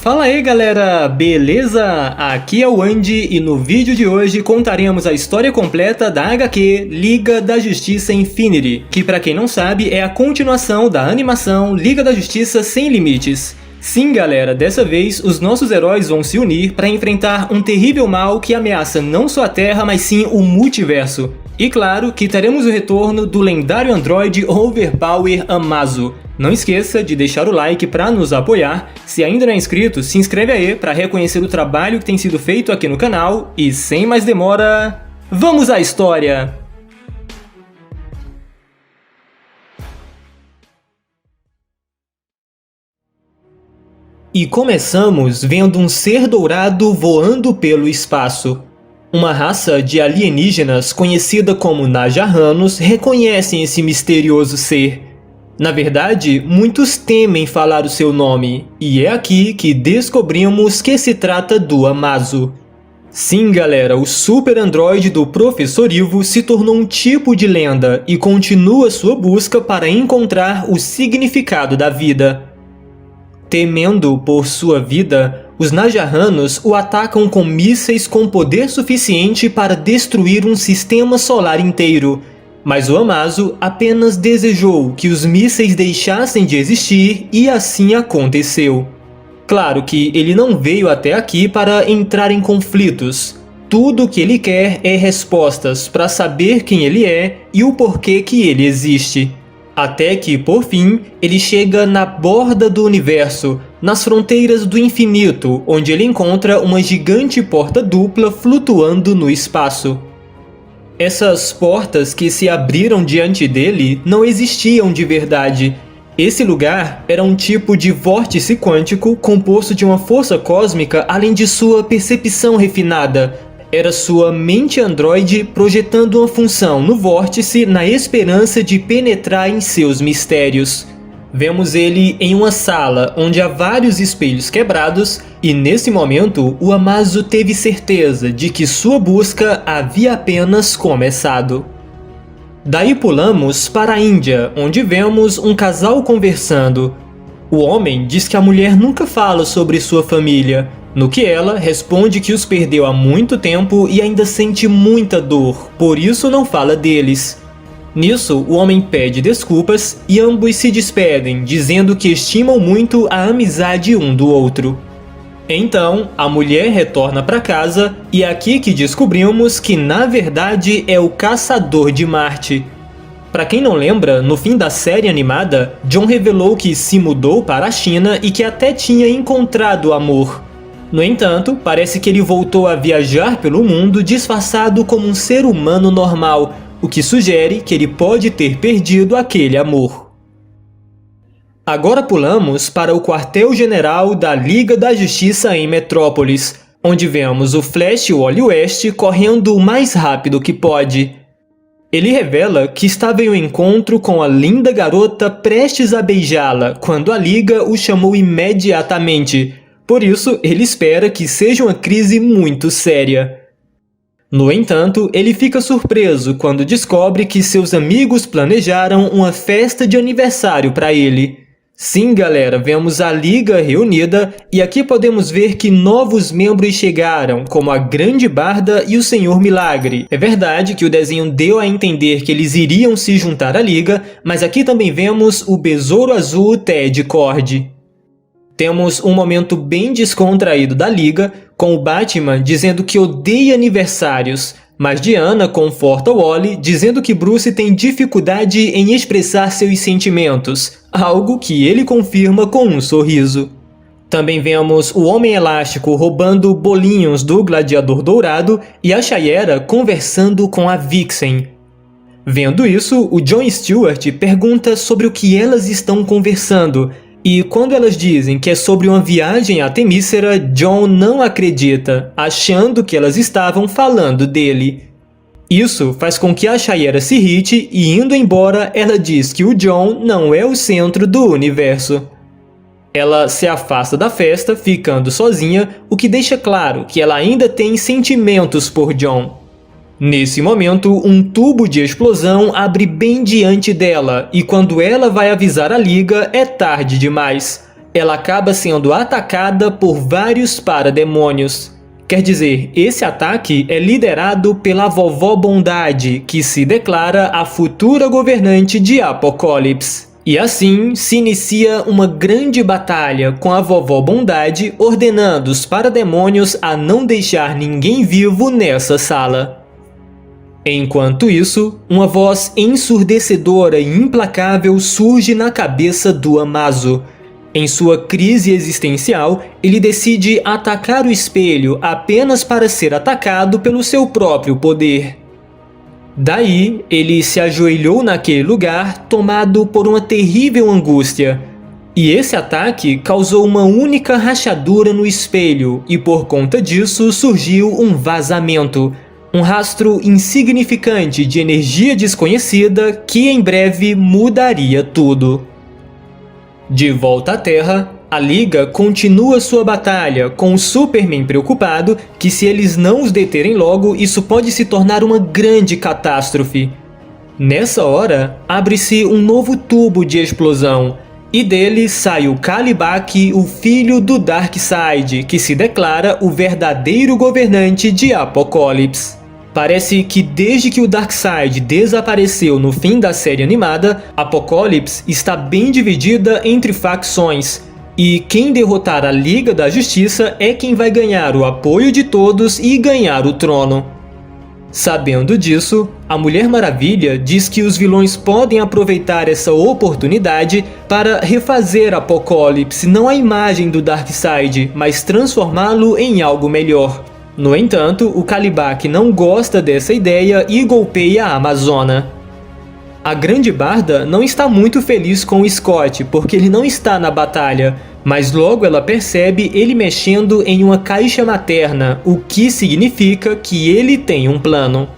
Fala aí galera, beleza? Aqui é o Andy e no vídeo de hoje contaremos a história completa da HQ Liga da Justiça Infinity, que pra quem não sabe é a continuação da animação Liga da Justiça Sem Limites. Sim galera, dessa vez os nossos heróis vão se unir para enfrentar um terrível mal que ameaça não só a Terra, mas sim o multiverso. E claro que teremos o retorno do lendário androide Overpower Amazo. Não esqueça de deixar o like para nos apoiar. Se ainda não é inscrito, se inscreve aí para reconhecer o trabalho que tem sido feito aqui no canal. E sem mais demora, vamos à história! E começamos vendo um ser dourado voando pelo espaço. Uma raça de alienígenas conhecida como Najarranos reconhecem esse misterioso ser. Na verdade, muitos temem falar o seu nome, e é aqui que descobrimos que se trata do Amazo. Sim galera, o super androide do Professor Ivo se tornou um tipo de lenda e continua sua busca para encontrar o significado da vida. Temendo por sua vida, os Najarranos o atacam com mísseis com poder suficiente para destruir um sistema solar inteiro. Mas o Amazo apenas desejou que os mísseis deixassem de existir e assim aconteceu. Claro que ele não veio até aqui para entrar em conflitos. Tudo o que ele quer é respostas para saber quem ele é e o porquê que ele existe. Até que, por fim, ele chega na borda do universo, nas fronteiras do infinito, onde ele encontra uma gigante porta dupla flutuando no espaço. Essas portas que se abriram diante dele não existiam de verdade. Esse lugar era um tipo de vórtice quântico composto de uma força cósmica além de sua percepção refinada. Era sua mente androide projetando uma função no vórtice na esperança de penetrar em seus mistérios. Vemos ele em uma sala onde há vários espelhos quebrados e nesse momento o Amazo teve certeza de que sua busca havia apenas começado. Daí pulamos para a Índia, onde vemos um casal conversando. O homem diz que a mulher nunca fala sobre sua família, no que ela responde que os perdeu há muito tempo e ainda sente muita dor, por isso não fala deles. Nisso, o homem pede desculpas e ambos se despedem, dizendo que estimam muito a amizade um do outro. Então, a mulher retorna para casa e é aqui que descobrimos que na verdade é o Caçador de Marte. Para quem não lembra, no fim da série animada, John revelou que se mudou para a China e que até tinha encontrado amor. No entanto, parece que ele voltou a viajar pelo mundo disfarçado como um ser humano normal, o que sugere que ele pode ter perdido aquele amor. Agora pulamos para o quartel-general da Liga da Justiça em Metrópolis, onde vemos o Flash Wally West correndo o mais rápido que pode. Ele revela que estava em um encontro com a linda garota prestes a beijá-la, quando a Liga o chamou imediatamente. Por isso, ele espera que seja uma crise muito séria. No entanto, ele fica surpreso quando descobre que seus amigos planejaram uma festa de aniversário para ele. Sim, galera, vemos a Liga reunida e aqui podemos ver que novos membros chegaram, como a Grande Barda e o Senhor Milagre. É verdade que o desenho deu a entender que eles iriam se juntar à Liga, mas aqui também vemos o Besouro Azul Ted Kord. Temos um momento bem descontraído da Liga, com o Batman dizendo que odeia aniversários, mas Diana conforta Wally dizendo que Bruce tem dificuldade em expressar seus sentimentos, algo que ele confirma com um sorriso. Também vemos o Homem Elástico roubando bolinhos do Gladiador Dourado e a Shayera conversando com a Vixen. Vendo isso, o John Stewart pergunta sobre o que elas estão conversando, e quando elas dizem que é sobre uma viagem a Temícera, John não acredita, achando que elas estavam falando dele. Isso faz com que a Shayera se irrite e indo embora ela diz que o John não é o centro do universo. Ela se afasta da festa, ficando sozinha, o que deixa claro que ela ainda tem sentimentos por John. Nesse momento, um tubo de explosão abre bem diante dela e quando ela vai avisar a Liga, é tarde demais. ela acaba sendo atacada por vários parademônios. Quer dizer, esse ataque é liderado pela Vovó Bondade, que se declara a futura governante de Apocalipse. E assim se inicia uma grande batalha com a Vovó Bondade ordenando os parademônios a não deixar ninguém vivo nessa sala. Enquanto isso, uma voz ensurdecedora e implacável surge na cabeça do Amazo. Em sua crise existencial, ele decide atacar o espelho apenas para ser atacado pelo seu próprio poder. Daí, ele se ajoelhou naquele lugar, tomado por uma terrível angústia. E esse ataque causou uma única rachadura no espelho, e por conta disso surgiu um vazamento, um rastro insignificante de energia desconhecida que em breve mudaria tudo. De volta à Terra, a Liga continua sua batalha, com o Superman preocupado que se eles não os deterem logo, isso pode se tornar uma grande catástrofe. Nessa hora, abre-se um novo tubo de explosão, e dele sai o Kalibak, o filho do Darkseid, que se declara o verdadeiro governante de Apocalipse. Parece que desde que o Darkseid desapareceu no fim da série animada, Apocalipse está bem dividida entre facções, e quem derrotar a Liga da Justiça é quem vai ganhar o apoio de todos e ganhar o trono. Sabendo disso, a Mulher Maravilha diz que os vilões podem aproveitar essa oportunidade para refazer Apocalipse não à imagem do Darkseid, mas transformá-lo em algo melhor. No entanto, o Kalibak não gosta dessa ideia e golpeia a Amazona. A Grande Barda não está muito feliz com o Scott porque ele não está na batalha, mas logo ela percebe ele mexendo em uma caixa materna, o que significa que ele tem um plano.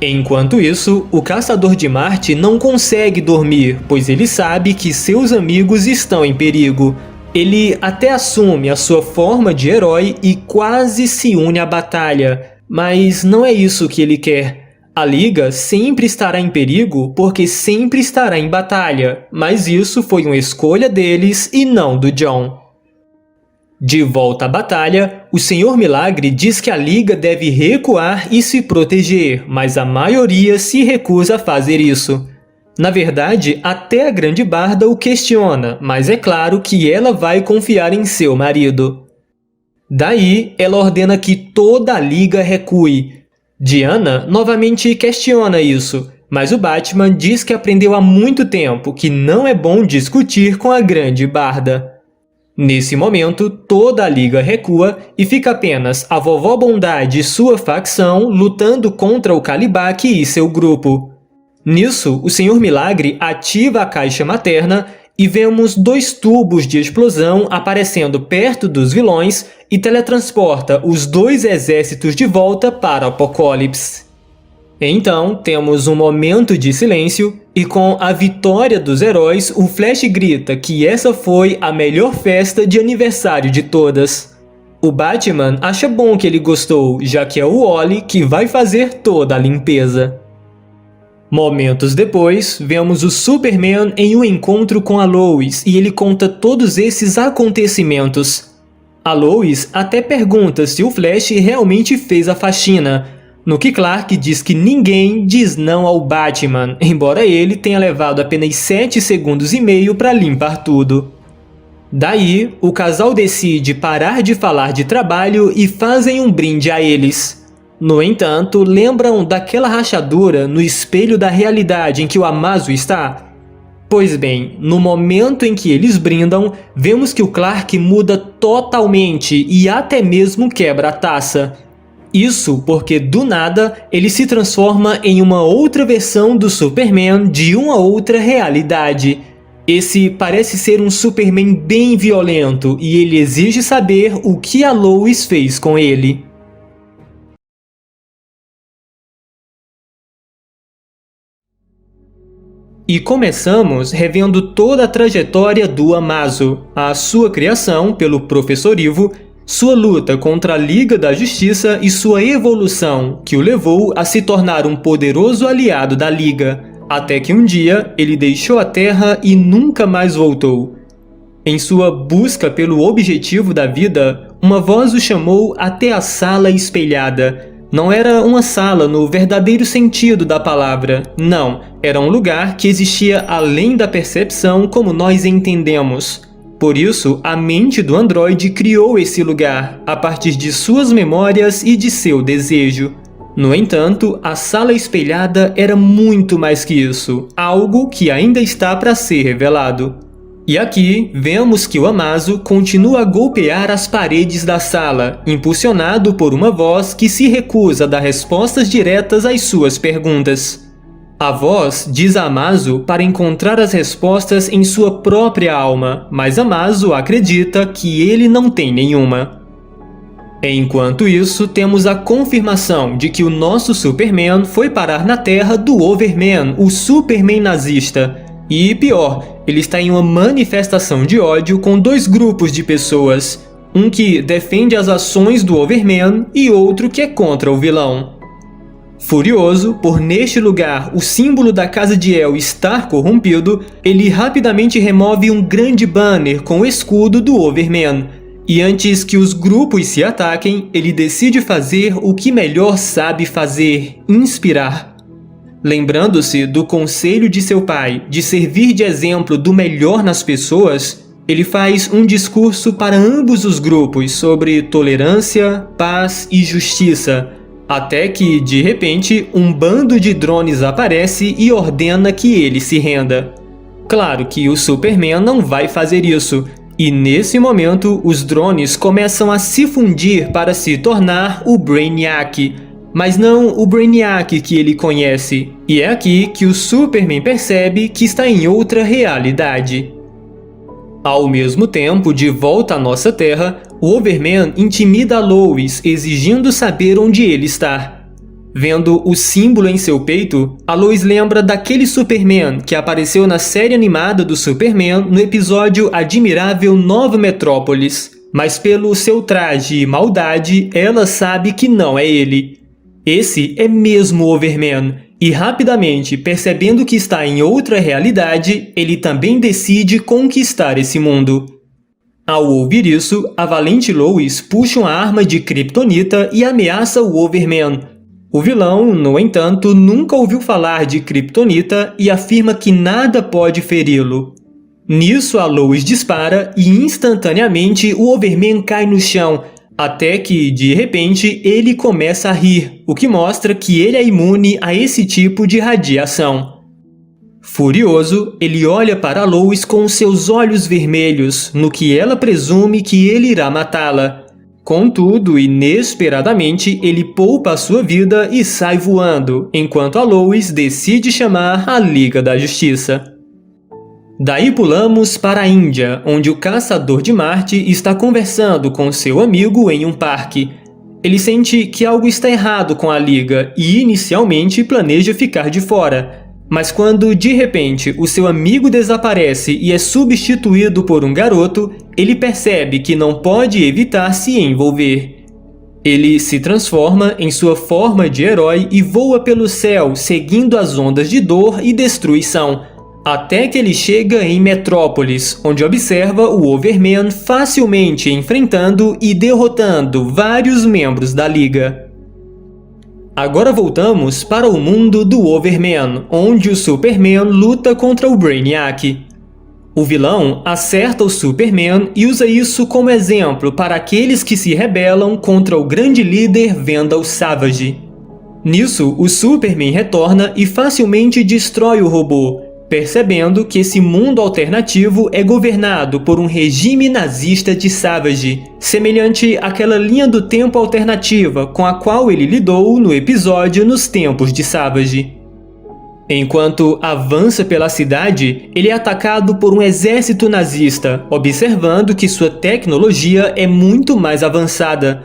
Enquanto isso, o Caçador de Marte não consegue dormir, pois ele sabe que seus amigos estão em perigo. Ele até assume a sua forma de herói e quase se une à batalha, mas não é isso que ele quer. A Liga sempre estará em perigo porque sempre estará em batalha, mas isso foi uma escolha deles e não do John. De volta à batalha, o Senhor Milagre diz que a Liga deve recuar e se proteger, mas a maioria se recusa a fazer isso. Na verdade, até a Grande Barda o questiona, mas é claro que ela vai confiar em seu marido. Daí, ela ordena que toda a Liga recue. Diana novamente questiona isso, mas o Batman diz que aprendeu há muito tempo que não é bom discutir com a Grande Barda. Nesse momento, toda a Liga recua e fica apenas a Vovó Bondade e sua facção lutando contra o Kalibak e seu grupo. Nisso, o Senhor Milagre ativa a caixa materna e vemos 2 tubos de explosão aparecendo perto dos vilões e teletransporta os 2 exércitos de volta para Apocalipse. Então, temos um momento de silêncio e com a vitória dos heróis, o Flash grita que essa foi a melhor festa de aniversário de todas. O Batman acha bom que ele gostou, já que é o Wally que vai fazer toda a limpeza. Momentos depois, vemos o Superman em um encontro com a Lois e ele conta todos esses acontecimentos. A Lois até pergunta se o Flash realmente fez a faxina, no que Clark diz que ninguém diz não ao Batman, embora ele tenha levado apenas 7 segundos e meio para limpar tudo. Daí, o casal decide parar de falar de trabalho e fazem um brinde a eles. No entanto, lembram daquela rachadura no espelho da realidade em que o Amazo está? Pois bem, no momento em que eles brindam, vemos que o Clark muda totalmente e até mesmo quebra a taça. Isso porque, do nada, ele se transforma em uma outra versão do Superman de uma outra realidade. Esse parece ser um Superman bem violento e ele exige saber o que a Lois fez com ele. E começamos revendo toda a trajetória do Amazo, a sua criação pelo Professor Ivo, sua luta contra a Liga da Justiça e sua evolução, que o levou a se tornar um poderoso aliado da Liga, até que um dia ele deixou a Terra e nunca mais voltou. Em sua busca pelo objetivo da vida, uma voz o chamou até a sala espelhada. Não era uma sala no verdadeiro sentido da palavra, não. Era um lugar que existia além da percepção como nós entendemos. Por isso, a mente do androide criou esse lugar, a partir de suas memórias e de seu desejo. No entanto, a sala espelhada era muito mais que isso, algo que ainda está para ser revelado. E aqui, vemos que o Amazo continua a golpear as paredes da sala, impulsionado por uma voz que se recusa a dar respostas diretas às suas perguntas. A voz diz a Amazo para encontrar as respostas em sua própria alma, mas Amazo acredita que ele não tem nenhuma. Enquanto isso, temos a confirmação de que o nosso Superman foi parar na terra do Overman, o Superman nazista. E pior, ele está em uma manifestação de ódio com dois grupos de pessoas. Um que defende as ações do Overman e outro que é contra o vilão. Furioso por neste lugar o símbolo da casa de El estar corrompido, ele rapidamente remove um grande banner com o escudo do Overman. E antes que os grupos se ataquem, ele decide fazer o que melhor sabe fazer: inspirar. Lembrando-se do conselho de seu pai de servir de exemplo do melhor nas pessoas, ele faz um discurso para ambos os grupos sobre tolerância, paz e justiça, até que, de repente, um bando de drones aparece e ordena que ele se renda. Claro que o Superman não vai fazer isso, e nesse momento os drones começam a se fundir para se tornar o Brainiac, mas não o Brainiac que ele conhece, e é aqui que o Superman percebe que está em outra realidade. Ao mesmo tempo, de volta à nossa Terra, o Overman intimida a Lois, exigindo saber onde ele está. Vendo o símbolo em seu peito, a Lois lembra daquele Superman que apareceu na série animada do Superman no episódio Admirável Nova Metrópolis, mas pelo seu traje e maldade, ela sabe que não é ele. Esse é mesmo o Overman, e rapidamente, percebendo que está em outra realidade, ele também decide conquistar esse mundo. Ao ouvir isso, a valente Lois puxa uma arma de kryptonita e ameaça o Overman. O vilão, no entanto, nunca ouviu falar de kryptonita e afirma que nada pode feri-lo. Nisso, a Lois dispara e instantaneamente o Overman cai no chão, até que, de repente, ele começa a rir, o que mostra que ele é imune a esse tipo de radiação. Furioso, ele olha para Lois com seus olhos vermelhos, no que ela presume que ele irá matá-la. Contudo, inesperadamente, ele poupa a sua vida e sai voando, enquanto a Lois decide chamar a Liga da Justiça. Daí pulamos para a Índia, onde o caçador de Marte está conversando com seu amigo em um parque. Ele sente que algo está errado com a Liga e inicialmente planeja ficar de fora. Mas quando, de repente, o seu amigo desaparece e é substituído por um garoto, ele percebe que não pode evitar se envolver. Ele se transforma em sua forma de herói e voa pelo céu, seguindo as ondas de dor e destruição, até que ele chega em Metrópolis, onde observa o Overman facilmente enfrentando e derrotando vários membros da Liga. Agora voltamos para o mundo do Overman, onde o Superman luta contra o Brainiac. O vilão acerta o Superman e usa isso como exemplo para aqueles que se rebelam contra o grande líder Vandal Savage. Nisso, o Superman retorna e facilmente destrói o robô, percebendo que esse mundo alternativo é governado por um regime nazista de Savage, semelhante àquela linha do tempo alternativa com a qual ele lidou no episódio Nos Tempos de Savage. Enquanto avança pela cidade, ele é atacado por um exército nazista, observando que sua tecnologia é muito mais avançada.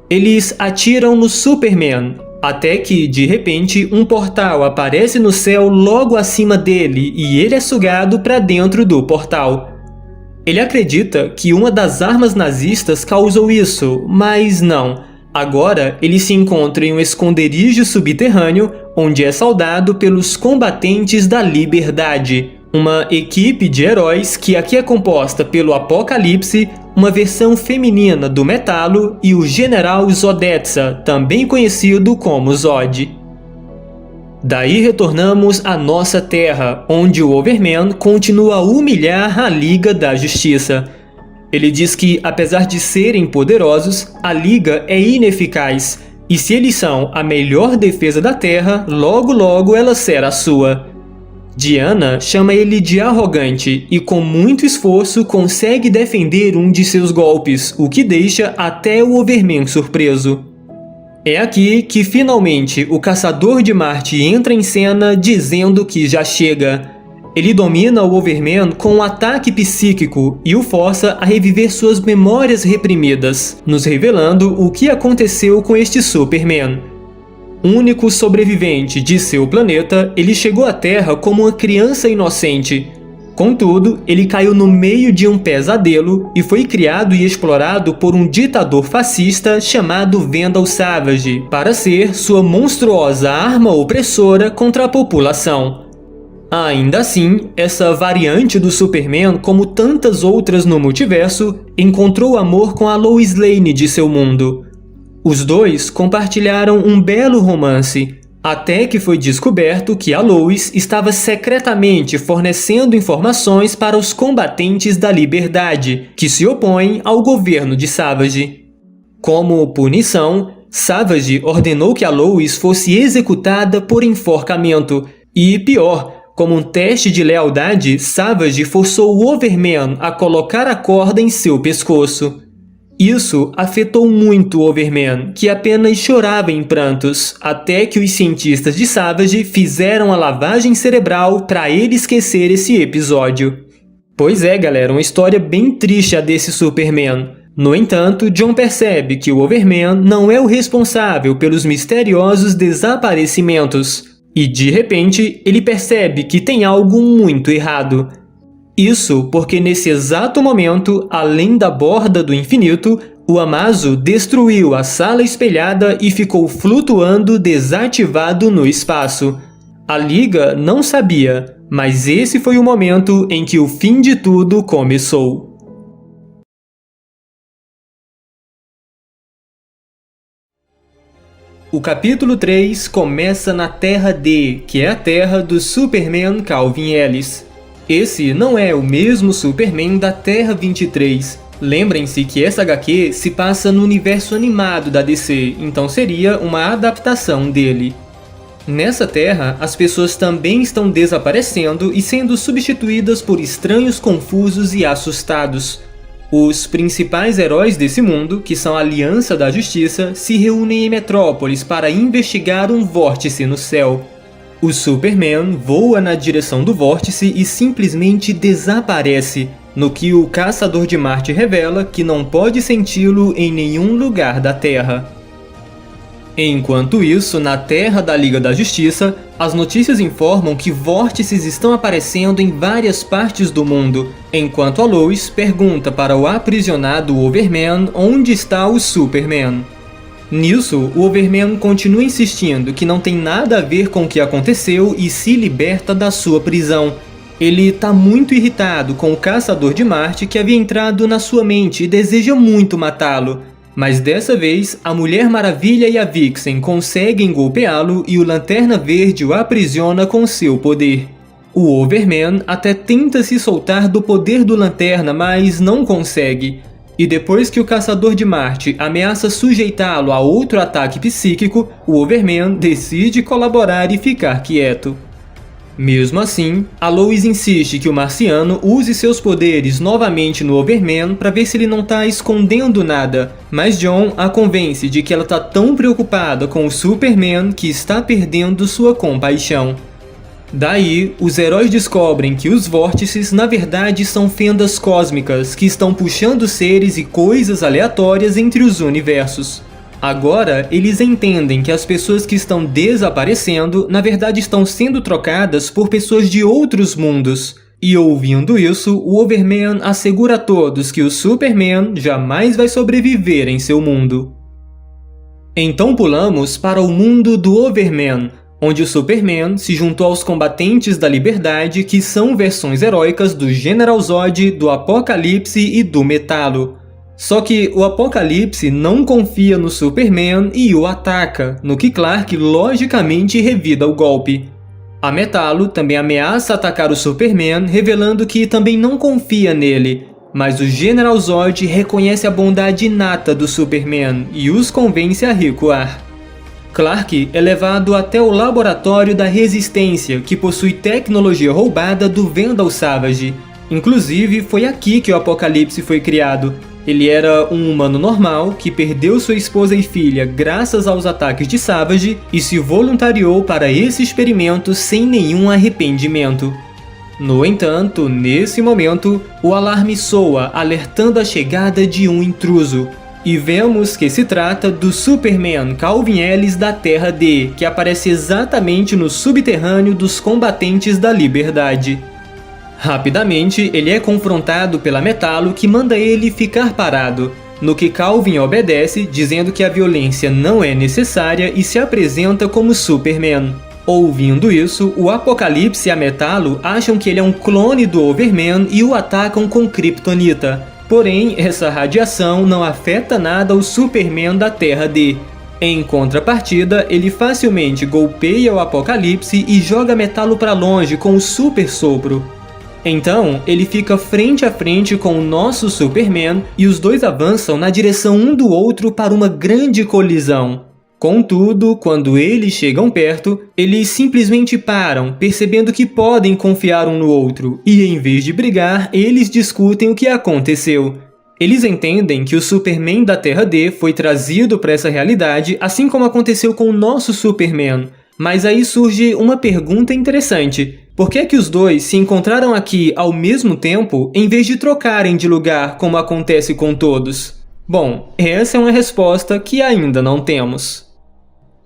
Eles atiram no Superman, até que, de repente, um portal aparece no céu logo acima dele e ele é sugado para dentro do portal. Ele acredita que uma das armas nazistas causou isso, mas não. Agora, ele se encontra em um esconderijo subterrâneo, onde é saudado pelos combatentes da liberdade, Uma equipe de heróis que aqui é composta pelo Apocalipse, uma versão feminina do Metalo e o General Zodetsa, também conhecido como Zod. Daí retornamos à nossa Terra, onde o Overman continua a humilhar a Liga da Justiça. Ele diz que, apesar de serem poderosos, a Liga é ineficaz, e se eles são a melhor defesa da Terra, logo logo ela será sua. Diana chama ele de arrogante e com muito esforço consegue defender um de seus golpes, o que deixa até o Overman surpreso. É aqui que finalmente o Caçador de Marte entra em cena dizendo que já chega. Ele domina o Overman com um ataque psíquico e o força a reviver suas memórias reprimidas, nos revelando o que aconteceu com este Superman. Único sobrevivente de seu planeta, ele chegou à Terra como uma criança inocente. Contudo, ele caiu no meio de um pesadelo e foi criado e explorado por um ditador fascista chamado Vandal Savage para ser sua monstruosa arma opressora contra a população. Ainda assim, essa variante do Superman, como tantas outras no multiverso, encontrou amor com a Lois Lane de seu mundo. Os dois compartilharam um belo romance, até que foi descoberto que a Lois estava secretamente fornecendo informações para os combatentes da liberdade, que se opõem ao governo de Savage. Como punição, Savage ordenou que a Lois fosse executada por enforcamento, e pior, como um teste de lealdade, Savage forçou o Overman a colocar a corda em seu pescoço. Isso afetou muito o Overman, que apenas chorava em prantos, até que os cientistas de Savage fizeram a lavagem cerebral para ele esquecer esse episódio. Pois é, galera, uma história bem triste a desse Superman. No entanto, Jon percebe que o Overman não é o responsável pelos misteriosos desaparecimentos, e de repente ele percebe que tem algo muito errado. Isso porque nesse exato momento, além da borda do infinito, o Amazo destruiu a sala espelhada e ficou flutuando desativado no espaço. A Liga não sabia, mas esse foi o momento em que o fim de tudo começou. O capítulo 3 começa na Terra D, que é a terra do Superman Calvin Ellis. Esse não é o mesmo Superman da Terra 23. Lembrem-se que essa HQ se passa no universo animado da DC, então seria uma adaptação dele. Nessa Terra, as pessoas também estão desaparecendo e sendo substituídas por estranhos confusos e assustados. Os principais heróis desse mundo, que são a Aliança da Justiça, se reúnem em Metrópolis para investigar um vórtice no céu. O Superman voa na direção do vórtice e simplesmente desaparece, no que o Caçador de Marte revela que não pode senti-lo em nenhum lugar da Terra. Enquanto isso, na Terra da Liga da Justiça, as notícias informam que vórtices estão aparecendo em várias partes do mundo, enquanto a Lois pergunta para o aprisionado Overman onde está o Superman. Nisso, o Overman continua insistindo que não tem nada a ver com o que aconteceu e se liberta da sua prisão. Ele está muito irritado com o Caçador de Marte que havia entrado na sua mente e deseja muito matá-lo. Mas dessa vez, a Mulher Maravilha e a Vixen conseguem golpeá-lo e o Lanterna Verde o aprisiona com seu poder. O Overman até tenta se soltar do poder do Lanterna, mas não consegue. E depois que o Caçador de Marte ameaça sujeitá-lo a outro ataque psíquico, o Overman decide colaborar e ficar quieto. Mesmo assim, a Lois insiste que o marciano use seus poderes novamente no Overman para ver se ele não está escondendo nada, mas Jon a convence de que ela está tão preocupada com o Superman que está perdendo sua compaixão. Daí, os heróis descobrem que os vórtices na verdade são fendas cósmicas que estão puxando seres e coisas aleatórias entre os universos. Agora, eles entendem que as pessoas que estão desaparecendo na verdade estão sendo trocadas por pessoas de outros mundos. E ouvindo isso, o Overman assegura a todos que o Superman jamais vai sobreviver em seu mundo. Então pulamos para o mundo do Overman. onde o Superman se juntou aos combatentes da liberdade, que são versões heróicas do General Zod, do Apocalipse e do Metalo. Só que o Apocalipse não confia no Superman e o ataca, no que Clark logicamente revida o golpe. A Metalo também ameaça atacar o Superman, revelando que também não confia nele, mas o General Zod reconhece a bondade inata do Superman e os convence a recuar. Clark é levado até o laboratório da Resistência, que possui tecnologia roubada do Vandal Savage. Inclusive, foi aqui que o Apocalipse foi criado. Ele era um humano normal que perdeu sua esposa e filha graças aos ataques de Savage e se voluntariou para esse experimento sem nenhum arrependimento. No entanto, nesse momento, o alarme soa, alertando a chegada de um intruso. E vemos que se trata do Superman Calvin Ellis da Terra D, que aparece exatamente no subterrâneo dos combatentes da liberdade. Rapidamente, ele é confrontado pela Metalo, que manda ele ficar parado, no que Calvin obedece, dizendo que a violência não é necessária e se apresenta como Superman. Ouvindo isso, o Apocalipse e a Metalo acham que ele é um clone do Overman e o atacam com Kryptonita. Porém, essa radiação não afeta nada o Superman da Terra D. Em contrapartida, ele facilmente golpeia o Apocalipse e joga Metalo para longe com o Super Sopro. Então, ele fica frente a frente com o nosso Superman e os dois avançam na direção um do outro para uma grande colisão. Contudo, quando eles chegam perto, eles simplesmente param, percebendo que podem confiar um no outro, e em vez de brigar, eles discutem o que aconteceu. Eles entendem que o Superman da Terra D foi trazido para essa realidade, assim como aconteceu com o nosso Superman. Mas aí surge uma pergunta interessante. Por que é que os dois se encontraram aqui ao mesmo tempo, em vez de trocarem de lugar, como acontece com todos? Bom, essa é uma resposta que ainda não temos.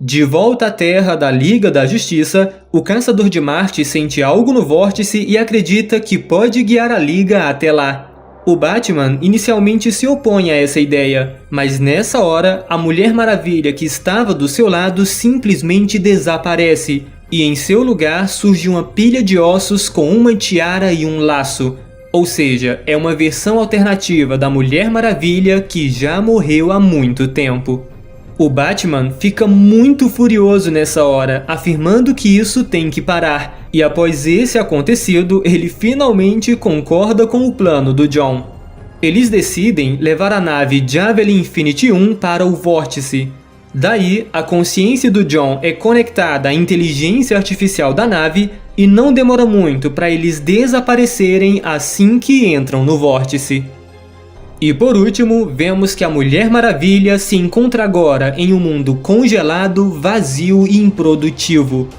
De volta à Terra da Liga da Justiça, o Caçador de Marte sente algo no vórtice e acredita que pode guiar a Liga até lá. O Batman inicialmente se opõe a essa ideia, mas nessa hora, a Mulher Maravilha que estava do seu lado simplesmente desaparece, e em seu lugar surge uma pilha de ossos com uma tiara e um laço. Ou seja, é uma versão alternativa da Mulher Maravilha que já morreu há muito tempo. O Batman fica muito furioso nessa hora, afirmando que isso tem que parar, e após esse acontecido, ele finalmente concorda com o plano do John. Eles decidem levar a nave Javelin Infinity 1 para o vórtice. Daí, a consciência do John é conectada à inteligência artificial da nave e não demora muito para eles desaparecerem assim que entram no vórtice. E por último, vemos que a Mulher Maravilha se encontra agora em um mundo congelado, vazio e improdutivo.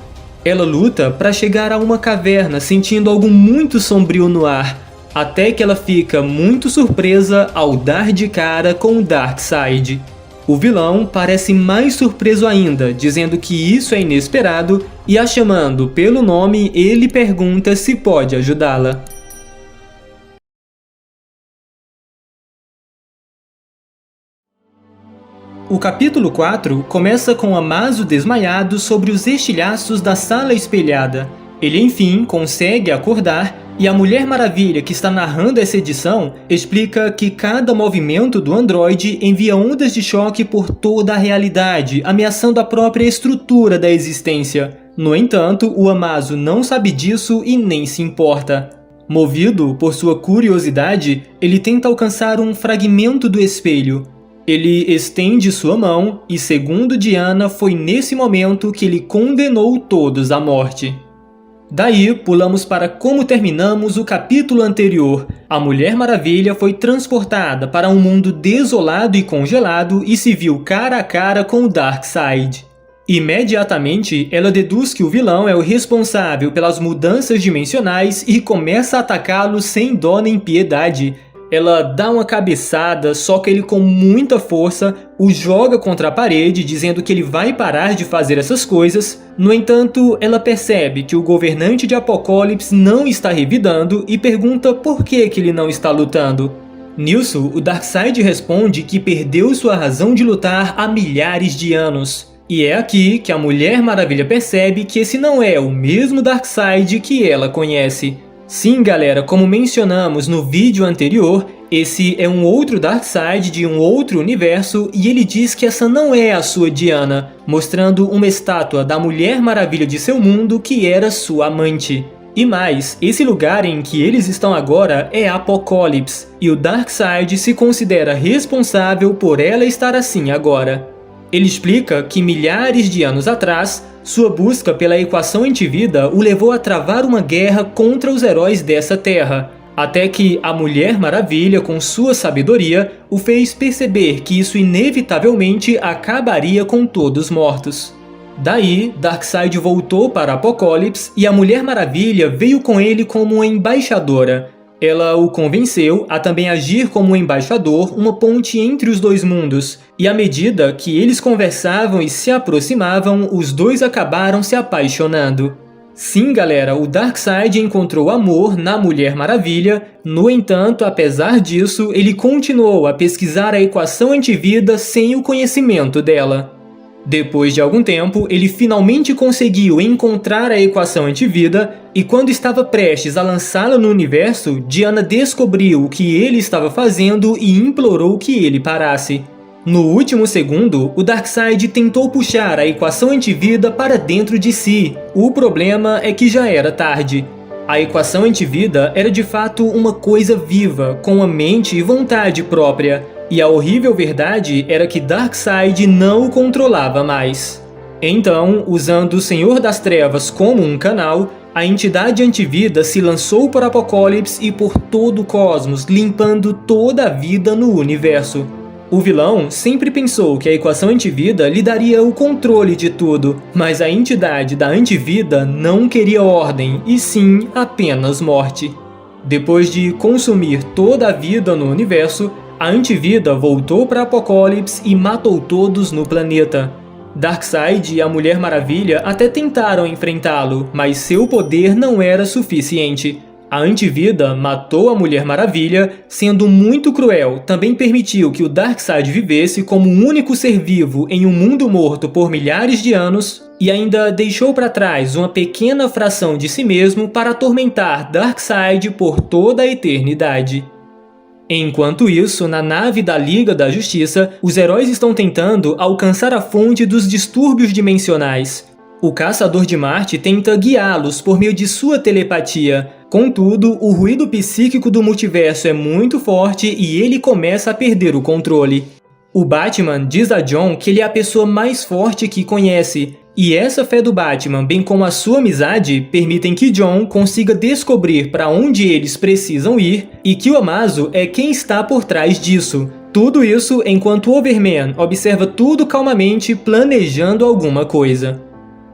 Ela luta para chegar a uma caverna sentindo algo muito sombrio no ar, até que ela fica muito surpresa ao dar de cara com o Darkseid. O vilão parece mais surpreso ainda, dizendo que isso é inesperado e a chamando pelo nome, ele pergunta se pode ajudá-la. O capítulo 4 começa com Amazo desmaiado sobre os estilhaços da sala espelhada. Ele enfim consegue acordar e a Mulher Maravilha que está narrando essa edição explica que cada movimento do androide envia ondas de choque por toda a realidade, ameaçando a própria estrutura da existência. No entanto, o Amazo não sabe disso e nem se importa. Movido por sua curiosidade, ele tenta alcançar um fragmento do espelho. Ele estende sua mão e, segundo Diana, foi nesse momento que ele condenou todos à morte. Daí, pulamos para como terminamos o capítulo anterior. A Mulher Maravilha foi transportada para um mundo desolado e congelado e se viu cara a cara com o Darkseid. Imediatamente, ela deduz que o vilão é o responsável pelas mudanças dimensionais e começa a atacá-lo sem dó nem piedade. Ela dá uma cabeçada, soca ele com muita força, o joga contra a parede, dizendo que ele vai parar de fazer essas coisas. No entanto, ela percebe que o governante de Apocalipse não está revidando e pergunta por que ele não está lutando. Nisso, o Darkseid responde que perdeu sua razão de lutar há milhares de anos. E é aqui que a Mulher Maravilha percebe que esse não é o mesmo Darkseid que ela conhece. Sim, galera, como mencionamos no vídeo anterior, esse é um outro Darkseid de um outro universo e ele diz que essa não é a sua Diana, mostrando uma estátua da Mulher Maravilha de seu mundo que era sua amante. E mais, esse lugar em que eles estão agora é Apokolips, e o Darkseid se considera responsável por ela estar assim agora. Ele explica que milhares de anos atrás, sua busca pela equação antivida o levou a travar uma guerra contra os heróis dessa terra, até que a Mulher Maravilha, com sua sabedoria, o fez perceber que isso inevitavelmente acabaria com todos mortos. Daí, Darkseid voltou para Apokolips e a Mulher Maravilha veio com ele como uma embaixadora. Ela o convenceu a também agir como um embaixador, uma ponte entre os dois mundos, e à medida que eles conversavam e se aproximavam, os dois acabaram se apaixonando. Sim, galera, o Darkseid encontrou amor na Mulher Maravilha, no entanto, apesar disso, ele continuou a pesquisar a equação antivida sem o conhecimento dela. Depois de algum tempo, ele finalmente conseguiu encontrar a equação antivida e quando estava prestes a lançá-la no universo, Diana descobriu o que ele estava fazendo e implorou que ele parasse. No último segundo, o Darkseid tentou puxar a equação antivida para dentro de si. O problema é que já era tarde. A equação antivida era de fato uma coisa viva, com uma mente e vontade própria. E a horrível verdade era que Darkseid não o controlava mais. Então, usando o Senhor das Trevas como um canal, a entidade antivida se lançou por Apokolips e por todo o cosmos, limpando toda a vida no universo. O vilão sempre pensou que a equação antivida lhe daria o controle de tudo, mas a entidade da antivida não queria ordem, e sim apenas morte. Depois de consumir toda a vida no universo, a antivida voltou para Apokolips e matou todos no planeta. Darkseid e a Mulher Maravilha até tentaram enfrentá-lo, mas seu poder não era suficiente. A antivida matou a Mulher Maravilha, sendo muito cruel, também permitiu que o Darkseid vivesse como um único ser vivo em um mundo morto por milhares de anos, e ainda deixou para trás uma pequena fração de si mesmo para atormentar Darkseid por toda a eternidade. Enquanto isso, na nave da Liga da Justiça, os heróis estão tentando alcançar a fonte dos distúrbios dimensionais. O Caçador de Marte tenta guiá-los por meio de sua telepatia. Contudo, o ruído psíquico do multiverso é muito forte e ele começa a perder o controle. O Batman diz a John que ele é a pessoa mais forte que conhece, e essa fé do Batman, bem como a sua amizade, permitem que John consiga descobrir para onde eles precisam ir e que o Amazo é quem está por trás disso. Tudo isso enquanto o Overman observa tudo calmamente, planejando alguma coisa.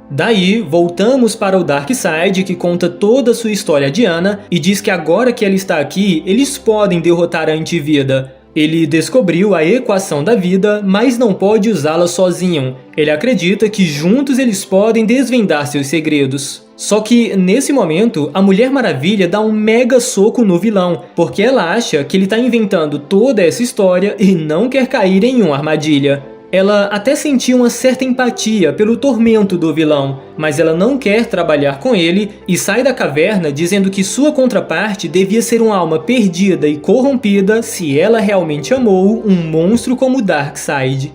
Daí, voltamos para o Darkseid, que conta toda a sua história a Diana e diz que agora que ela está aqui, eles podem derrotar a antivida. Ele descobriu a equação da vida, mas não pode usá-la sozinho. Ele acredita que juntos eles podem desvendar seus segredos. Só que, nesse momento, a Mulher Maravilha dá um mega soco no vilão, porque ela acha que ele está inventando toda essa história e não quer cair em uma armadilha. Ela até sentiu uma certa empatia pelo tormento do vilão, mas ela não quer trabalhar com ele e sai da caverna dizendo que sua contraparte devia ser uma alma perdida e corrompida se ela realmente amou um monstro como Darkseid.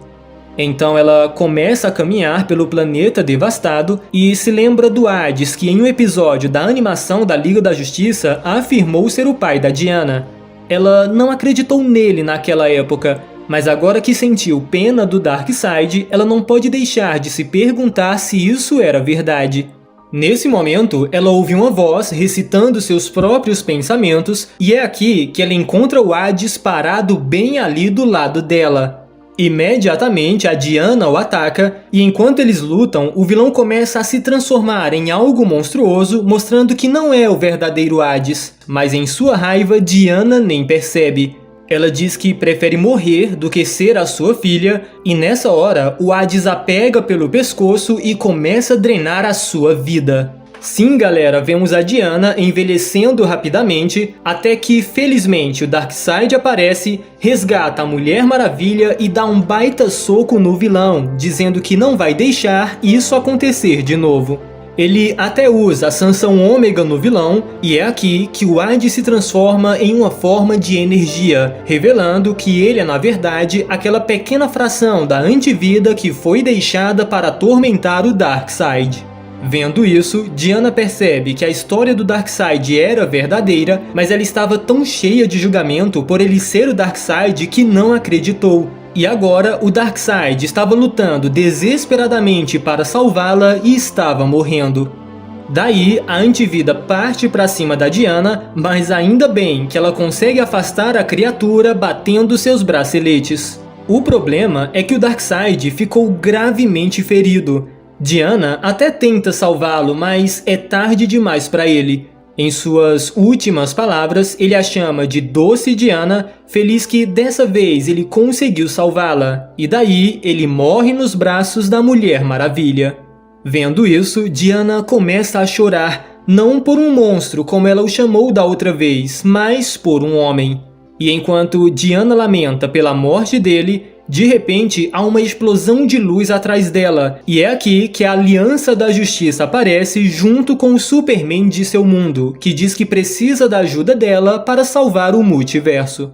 Então ela começa a caminhar pelo planeta devastado e se lembra do Hades, que em um episódio da animação da Liga da Justiça afirmou ser o pai da Diana. Ela não acreditou nele naquela época, mas agora que sentiu pena do Darkseid, ela não pode deixar de se perguntar se isso era verdade. Nesse momento, ela ouve uma voz recitando seus próprios pensamentos, e é aqui que ela encontra o Hades parado bem ali do lado dela. Imediatamente, a Diana o ataca, e enquanto eles lutam, o vilão começa a se transformar em algo monstruoso, mostrando que não é o verdadeiro Hades, mas em sua raiva, Diana nem percebe. Ela diz que prefere morrer do que ser a sua filha, e nessa hora, o Hades a pega pelo pescoço e começa a drenar a sua vida. Sim, galera, vemos a Diana envelhecendo rapidamente, até que, felizmente, o Darkseid aparece, resgata a Mulher Maravilha e dá um baita soco no vilão, dizendo que não vai deixar isso acontecer de novo. Ele até usa a sanção ômega no vilão, e é aqui que o Hades se transforma em uma forma de energia, revelando que ele é na verdade aquela pequena fração da antivida que foi deixada para atormentar o Darkseid. Vendo isso, Diana percebe que a história do Darkseid era verdadeira, mas ela estava tão cheia de julgamento por ele ser o Darkseid que não acreditou. E agora o Darkseid estava lutando desesperadamente para salvá-la e estava morrendo. Daí, a antivida parte para cima da Diana, mas ainda bem que ela consegue afastar a criatura batendo seus braceletes. O problema é que o Darkseid ficou gravemente ferido. Diana até tenta salvá-lo, mas é tarde demais para ele. Em suas últimas palavras, ele a chama de Doce Diana, feliz que dessa vez ele conseguiu salvá-la, e daí ele morre nos braços da Mulher Maravilha. Vendo isso, Diana começa a chorar, não por um monstro como ela o chamou da outra vez, mas por um homem. E enquanto Diana lamenta pela morte dele, de repente há uma explosão de luz atrás dela, e é aqui que a Aliança da Justiça aparece junto com o Superman de seu mundo, que diz que precisa da ajuda dela para salvar o multiverso.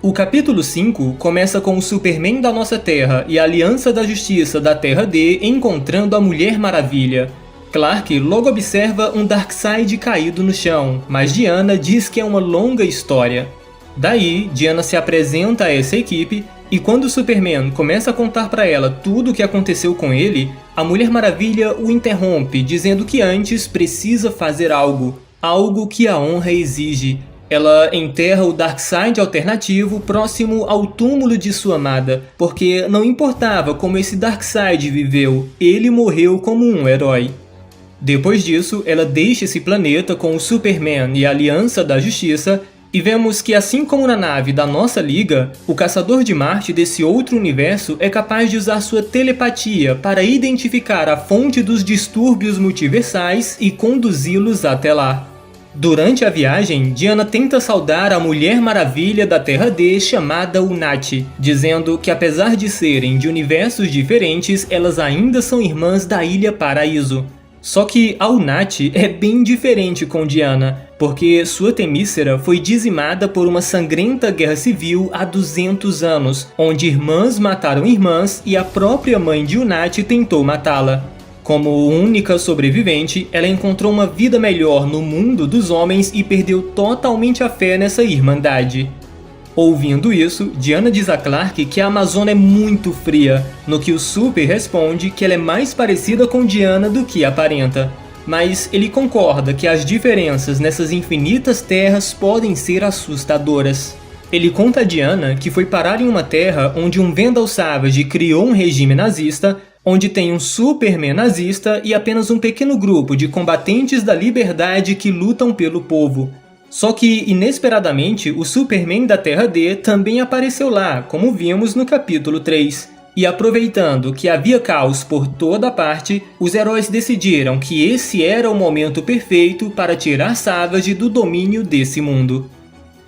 O capítulo 5 começa com o Superman da nossa Terra e a Aliança da Justiça da Terra D encontrando a Mulher Maravilha. Clark logo observa um Darkseid caído no chão, mas Diana diz que é uma longa história. Daí, Diana se apresenta a essa equipe, e quando o Superman começa a contar para ela tudo o que aconteceu com ele, a Mulher Maravilha o interrompe, dizendo que antes precisa fazer algo que a honra exige. Ela enterra o Darkseid alternativo próximo ao túmulo de sua amada, porque não importava como esse Darkseid viveu, ele morreu como um herói. Depois disso, ela deixa esse planeta com o Superman e a Aliança da Justiça, e vemos que assim como na nave da nossa Liga, o Caçador de Marte desse outro universo é capaz de usar sua telepatia para identificar a fonte dos distúrbios multiversais e conduzi-los até lá. Durante a viagem, Diana tenta saudar a Mulher Maravilha da Terra D chamada Unati, dizendo que apesar de serem de universos diferentes, elas ainda são irmãs da Ilha Paraíso. Só que a Unati é bem diferente com Diana, porque sua Temícera foi dizimada por uma sangrenta guerra civil há 200 anos, onde irmãs mataram irmãs e a própria mãe de Unati tentou matá-la. Como única sobrevivente, ela encontrou uma vida melhor no mundo dos homens e perdeu totalmente a fé nessa irmandade. Ouvindo isso, Diana diz a Clark que a Amazônia é muito fria, no que o Super responde que ela é mais parecida com Diana do que aparenta. Mas ele concorda que as diferenças nessas infinitas terras podem ser assustadoras. Ele conta a Diana que foi parar em uma terra onde um Vandal Savage criou um regime nazista, onde tem um Superman nazista e apenas um pequeno grupo de combatentes da liberdade que lutam pelo povo. Só que, inesperadamente, o Superman da Terra D também apareceu lá, como vimos no capítulo 3. E aproveitando que havia caos por toda parte, os heróis decidiram que esse era o momento perfeito para tirar Savage do domínio desse mundo.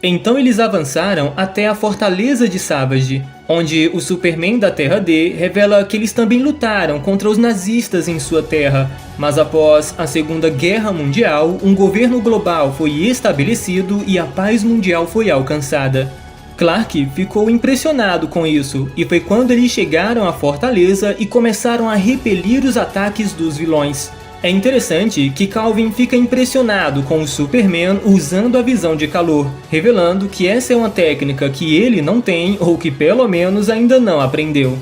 Então eles avançaram até a Fortaleza de Savage, onde o Superman da Terra D revela que eles também lutaram contra os nazistas em sua terra, mas após a Segunda Guerra Mundial, um governo global foi estabelecido e a paz mundial foi alcançada. Clark ficou impressionado com isso, e foi quando eles chegaram à fortaleza e começaram a repelir os ataques dos vilões. É interessante que Calvin fica impressionado com o Superman usando a visão de calor, revelando que essa é uma técnica que ele não tem ou que pelo menos ainda não aprendeu.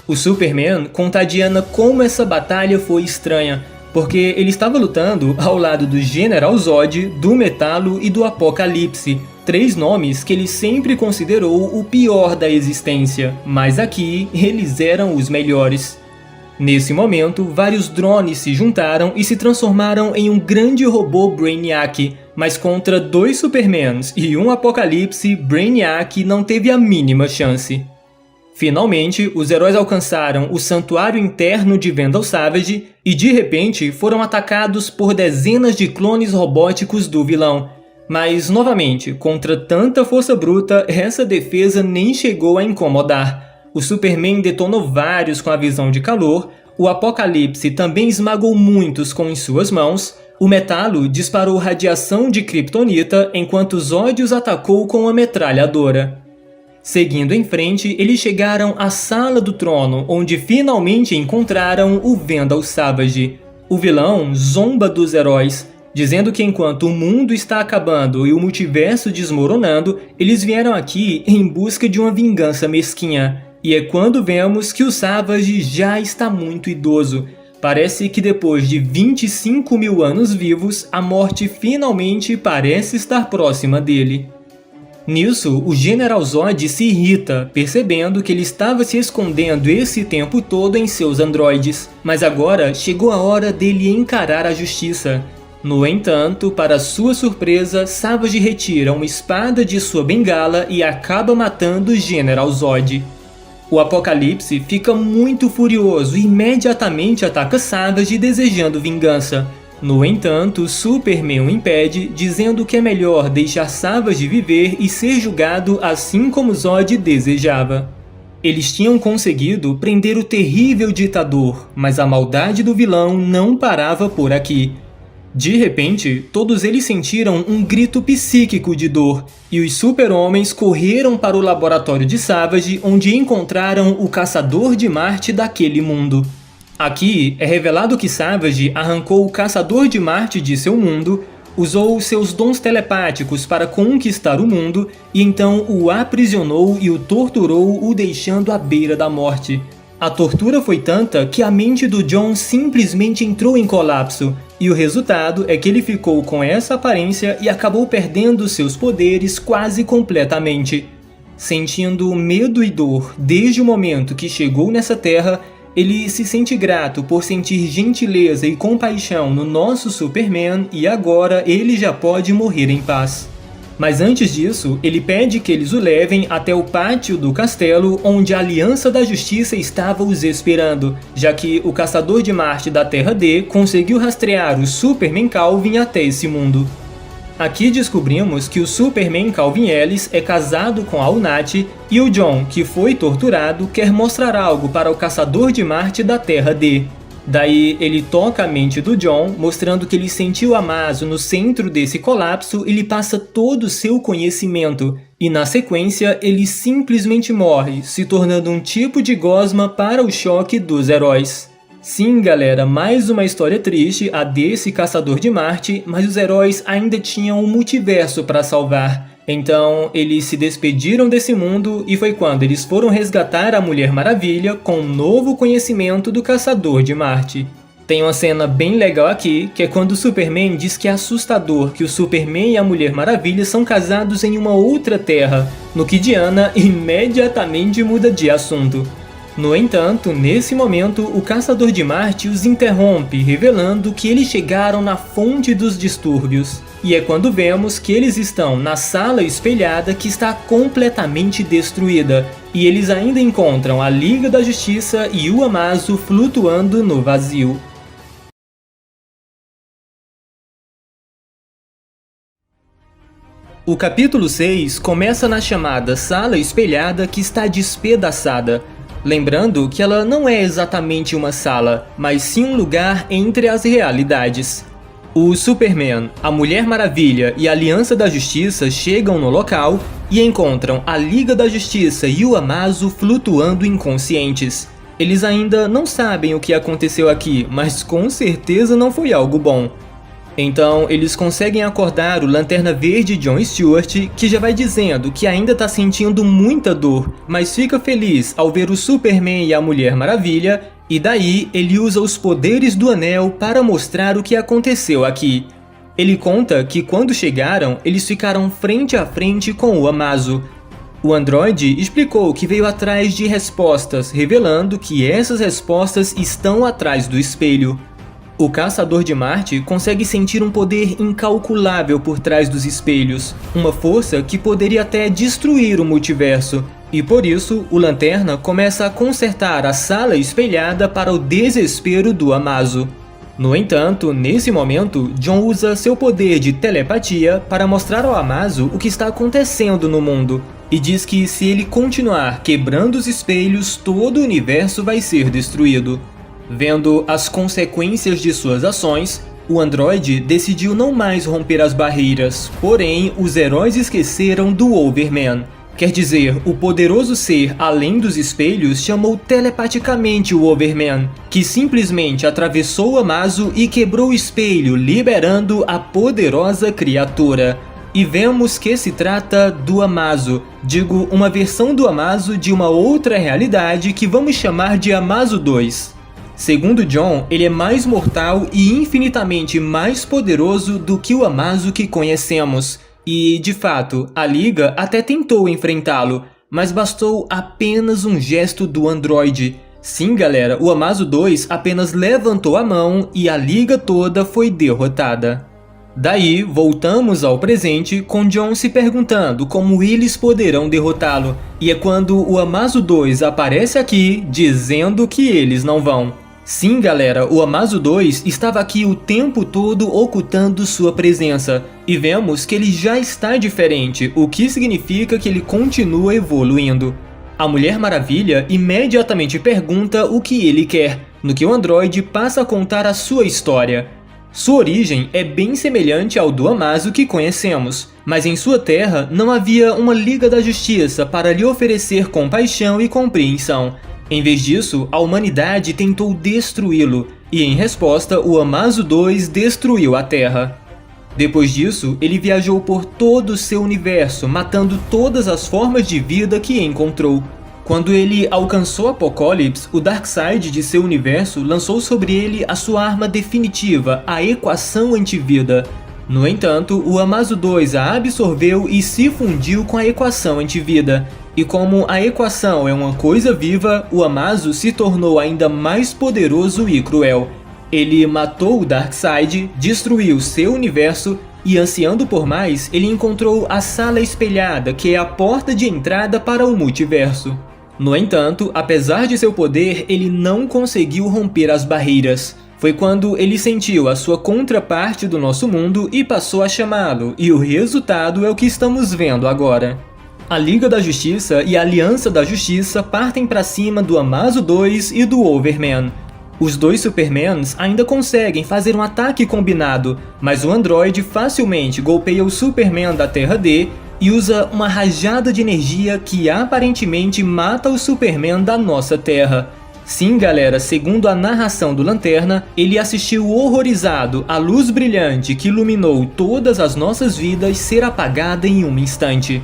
O Superman conta a Diana como essa batalha foi estranha, porque ele estava lutando ao lado do General Zod, do Metalo e do Apocalipse, 3 nomes que ele sempre considerou o pior da existência, mas aqui eles eram os melhores. Nesse momento, vários drones se juntaram e se transformaram em um grande robô Brainiac, mas contra 2 Supermans e um Apocalipse, Brainiac não teve a mínima chance. Finalmente, os heróis alcançaram o santuário interno de Vandal Savage e de repente foram atacados por dezenas de clones robóticos do vilão. Mas, novamente, contra tanta força bruta, essa defesa nem chegou a incomodar. O Superman detonou vários com a visão de calor, o Apocalipse também esmagou muitos com em suas mãos, o Metalo disparou radiação de Kryptonita enquanto Zod os atacou com uma metralhadora. Seguindo em frente, eles chegaram à Sala do Trono, onde finalmente encontraram o Vandal Savage. O vilão zomba dos heróis, dizendo que enquanto o mundo está acabando e o multiverso desmoronando, eles vieram aqui em busca de uma vingança mesquinha. E é quando vemos que o Savage já está muito idoso. Parece que depois de 25 mil anos vivos, a morte finalmente parece estar próxima dele. Nisso, o General Zod se irrita, percebendo que ele estava se escondendo esse tempo todo em seus androides, mas agora chegou a hora dele encarar a justiça. No entanto, para sua surpresa, Savage retira uma espada de sua bengala e acaba matando o General Zod. O Apocalipse fica muito furioso e imediatamente ataca Savage desejando vingança. No entanto, Superman o impede, dizendo que é melhor deixar Savage viver e ser julgado assim como Zod desejava. Eles tinham conseguido prender o terrível ditador, mas a maldade do vilão não parava por aqui. De repente, todos eles sentiram um grito psíquico de dor, e os super-homens correram para o laboratório de Savage, onde encontraram o Caçador de Marte daquele mundo. Aqui é revelado que Savage arrancou o Caçador de Marte de seu mundo, usou seus dons telepáticos para conquistar o mundo e então o aprisionou e o torturou, o deixando à beira da morte. A tortura foi tanta que a mente do John simplesmente entrou em colapso, e o resultado é que ele ficou com essa aparência e acabou perdendo seus poderes quase completamente. Sentindo medo e dor desde o momento que chegou nessa terra, ele se sente grato por sentir gentileza e compaixão no nosso Superman e agora ele já pode morrer em paz. Mas antes disso, ele pede que eles o levem até o pátio do castelo onde a Aliança da Justiça estava os esperando, já que o Caçador de Marte da Terra D conseguiu rastrear o Superman Calvin até esse mundo. Aqui descobrimos que o Superman Calvin Ellis é casado com a Ulnati e o John, que foi torturado, quer mostrar algo para o Caçador de Marte da Terra D. Daí ele toca a mente do John, mostrando que ele sentiu Amazo no centro desse colapso e lhe passa todo o seu conhecimento. E na sequência ele simplesmente morre, se tornando um tipo de gosma para o choque dos heróis. Sim, galera, mais uma história triste, a desse Caçador de Marte, mas os heróis ainda tinham um multiverso para salvar. Então, eles se despediram desse mundo e foi quando eles foram resgatar a Mulher Maravilha com um novo conhecimento do Caçador de Marte. Tem uma cena bem legal aqui, que é quando o Superman diz que é assustador que o Superman e a Mulher Maravilha são casados em uma outra terra, no que Diana imediatamente muda de assunto. No entanto, nesse momento, o Caçador de Marte os interrompe, revelando que eles chegaram na fonte dos distúrbios. E é quando vemos que eles estão na sala espelhada que está completamente destruída, e eles ainda encontram a Liga da Justiça e o Amazo flutuando no vazio. O capítulo 6 começa na chamada Sala Espelhada que está despedaçada. Lembrando que ela não é exatamente uma sala, mas sim um lugar entre as realidades. O Superman, a Mulher Maravilha e a Aliança da Justiça chegam no local e encontram a Liga da Justiça e o Amazo flutuando inconscientes. Eles ainda não sabem o que aconteceu aqui, mas com certeza não foi algo bom. Então, eles conseguem acordar o Lanterna Verde John Stewart, que já vai dizendo que ainda tá sentindo muita dor, mas fica feliz ao ver o Superman e a Mulher Maravilha, e daí ele usa os poderes do Anel para mostrar o que aconteceu aqui. Ele conta que quando chegaram, eles ficaram frente a frente com o Amazo. O androide explicou que veio atrás de respostas, revelando que essas respostas estão atrás do espelho. O Caçador de Marte consegue sentir um poder incalculável por trás dos espelhos, uma força que poderia até destruir o multiverso, e por isso o Lanterna começa a consertar a sala espelhada para o desespero do Amazo. No entanto, nesse momento, Jon usa seu poder de telepatia para mostrar ao Amazo o que está acontecendo no mundo, e diz que se ele continuar quebrando os espelhos, todo o universo vai ser destruído. Vendo as consequências de suas ações, o androide decidiu não mais romper as barreiras, porém os heróis esqueceram do Overman. Quer dizer, o poderoso ser além dos espelhos chamou telepaticamente o Overman, que simplesmente atravessou o Amazo e quebrou o espelho, liberando a poderosa criatura. E vemos que se trata do Amazo, digo, uma versão do Amazo de uma outra realidade que vamos chamar de Amazo 2. Segundo Jon, ele é mais mortal e infinitamente mais poderoso do que o Amazo que conhecemos. E, de fato, a Liga até tentou enfrentá-lo, mas bastou apenas um gesto do androide. Sim, galera, o Amazo 2 apenas levantou a mão e a Liga toda foi derrotada. Daí, voltamos ao presente com Jon se perguntando como eles poderão derrotá-lo, e é quando o Amazo 2 aparece aqui dizendo que eles não vão. Sim, galera, o Amazo 2 estava aqui o tempo todo ocultando sua presença, e vemos que ele já está diferente, o que significa que ele continua evoluindo. A Mulher Maravilha imediatamente pergunta o que ele quer, no que o androide passa a contar a sua história. Sua origem é bem semelhante ao do Amazo que conhecemos, mas em sua terra não havia uma Liga da Justiça para lhe oferecer compaixão e compreensão. Em vez disso, a humanidade tentou destruí-lo, e em resposta, o Amazo 2 destruiu a Terra. Depois disso, ele viajou por todo o seu universo, matando todas as formas de vida que encontrou. Quando ele alcançou Apocalipse, o Darkseid de seu universo lançou sobre ele a sua arma definitiva, a Equação Antivida. No entanto, o Amazo 2 a absorveu e se fundiu com a Equação Antivida. E como a equação é uma coisa viva, o Amazo se tornou ainda mais poderoso e cruel. Ele matou o Darkseid, destruiu seu universo e, ansiando por mais, ele encontrou a Sala Espelhada, que é a porta de entrada para o multiverso. No entanto, apesar de seu poder, ele não conseguiu romper as barreiras. Foi quando ele sentiu a sua contraparte do nosso mundo e passou a chamá-lo, e o resultado é o que estamos vendo agora. A Liga da Justiça e a Aliança da Justiça partem para cima do Amazo 2 e do Overman. Os dois Supermans ainda conseguem fazer um ataque combinado, mas o androide facilmente golpeia o Superman da Terra D e usa uma rajada de energia que aparentemente mata o Superman da nossa Terra. Sim, galera, segundo a narração do Lanterna, ele assistiu horrorizado a luz brilhante que iluminou todas as nossas vidas ser apagada em um instante.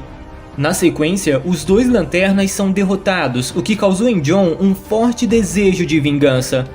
Na sequência, os dois Lanternas são derrotados, o que causou em Jon um forte desejo de vingança.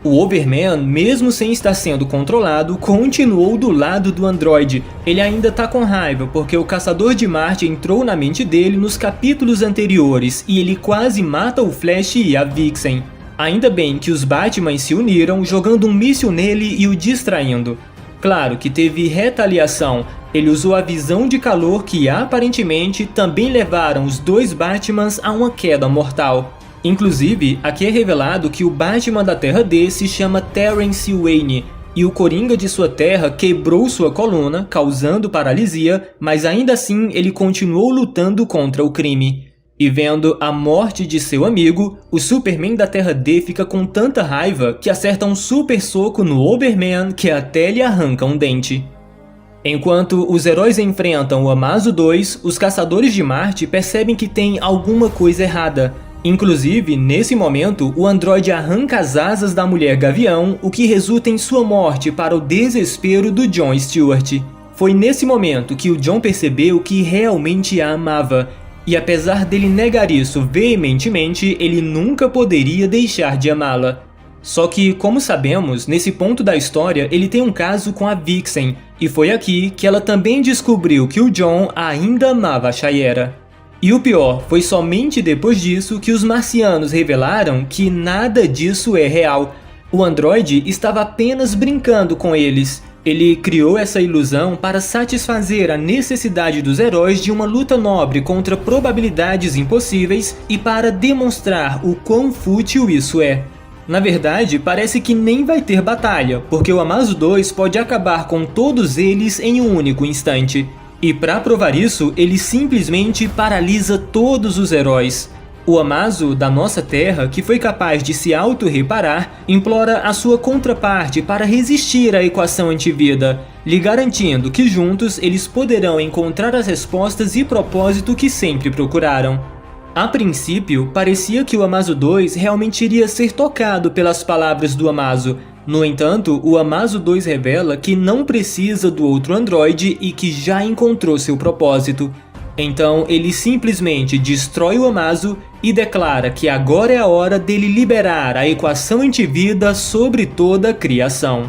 O Overman, mesmo sem estar sendo controlado, continuou do lado do androide. Ele ainda tá com raiva porque o Caçador de Marte entrou na mente dele nos capítulos anteriores e ele quase mata o Flash e a Vixen. Ainda bem que os Batman se uniram, jogando um míssil nele e o distraindo. Claro que teve retaliação. Ele usou a visão de calor que aparentemente também levaram os dois Batmans a uma queda mortal. Inclusive, aqui é revelado que o Batman da Terra D se chama Terrence Wayne, e o Coringa de sua terra quebrou sua coluna, causando paralisia, mas ainda assim ele continuou lutando contra o crime. E vendo a morte de seu amigo, o Superman da Terra D fica com tanta raiva que acerta um super soco no Overman que até lhe arranca um dente. Enquanto os heróis enfrentam o Amazo 2, os Caçadores de Marte percebem que tem alguma coisa errada. Inclusive, nesse momento, o androide arranca as asas da Mulher Gavião, o que resulta em sua morte para o desespero do Jon Stewart. Foi nesse momento que o Jon percebeu que realmente a amava, e apesar dele negar isso veementemente, ele nunca poderia deixar de amá-la. Só que, como sabemos, nesse ponto da história ele tem um caso com a Vixen, e foi aqui que ela também descobriu que o Jon ainda amava a Shayera. E o pior, foi somente depois disso que os marcianos revelaram que nada disso é real. O androide estava apenas brincando com eles. Ele criou essa ilusão para satisfazer a necessidade dos heróis de uma luta nobre contra probabilidades impossíveis e para demonstrar o quão fútil isso é. Na verdade, parece que nem vai ter batalha, porque o Amazo 2 pode acabar com todos eles em um único instante. E para provar isso, ele simplesmente paralisa todos os heróis. O Amazo da nossa Terra, que foi capaz de se auto-reparar, implora a sua contraparte para resistir à equação antivida, lhe garantindo que juntos eles poderão encontrar as respostas e propósito que sempre procuraram. A princípio, parecia que o Amazo 2 realmente iria ser tocado pelas palavras do Amazo. No entanto, o Amazo 2 revela que não precisa do outro androide e que já encontrou seu propósito. Então ele simplesmente destrói o Amazo e declara que agora é a hora dele liberar a equação antivida sobre toda a criação.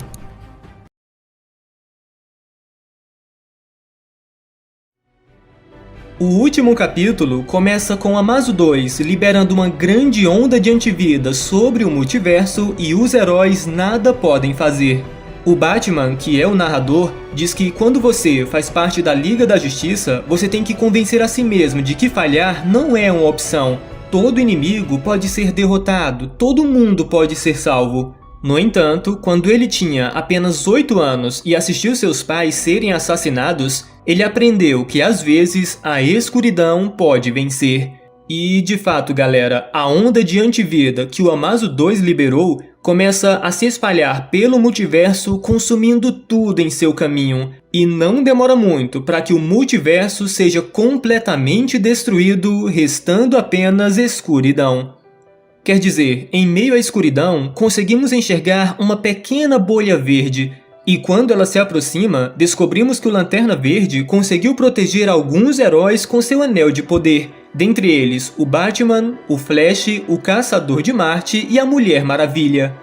O último capítulo começa com Amazo 2 liberando uma grande onda de antivida sobre o multiverso e os heróis nada podem fazer. O Batman, que é o narrador, diz que quando você faz parte da Liga da Justiça, você tem que convencer a si mesmo de que falhar não é uma opção. Todo inimigo pode ser derrotado, todo mundo pode ser salvo. No entanto, quando ele tinha apenas 8 anos e assistiu seus pais serem assassinados, ele aprendeu que às vezes a escuridão pode vencer. E, de fato, galera, a onda de antivida que o Amazo 2 liberou começa a se espalhar pelo multiverso, consumindo tudo em seu caminho. E não demora muito para que o multiverso seja completamente destruído, restando apenas escuridão. Quer dizer, em meio à escuridão, conseguimos enxergar uma pequena bolha verde. E quando ela se aproxima, descobrimos que o Lanterna Verde conseguiu proteger alguns heróis com seu anel de poder. Dentre eles, o Batman, o Flash, o Caçador de Marte e a Mulher Maravilha.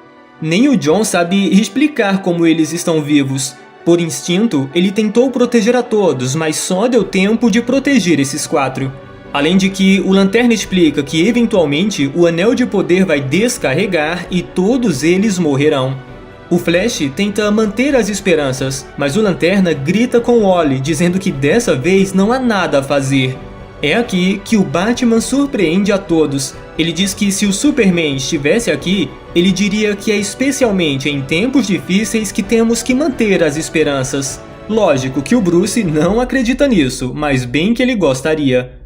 Nem o John sabe explicar como eles estão vivos. Por instinto, ele tentou proteger a todos, mas só deu tempo de proteger esses 4. Além de que o Lanterna explica que eventualmente o Anel de Poder vai descarregar e todos eles morrerão. O Flash tenta manter as esperanças, mas o Lanterna grita com Wally, dizendo que dessa vez não há nada a fazer. É aqui que o Batman surpreende a todos. Ele diz que se o Superman estivesse aqui, ele diria que é especialmente em tempos difíceis que temos que manter as esperanças. Lógico que o Bruce não acredita nisso, mas bem que ele gostaria.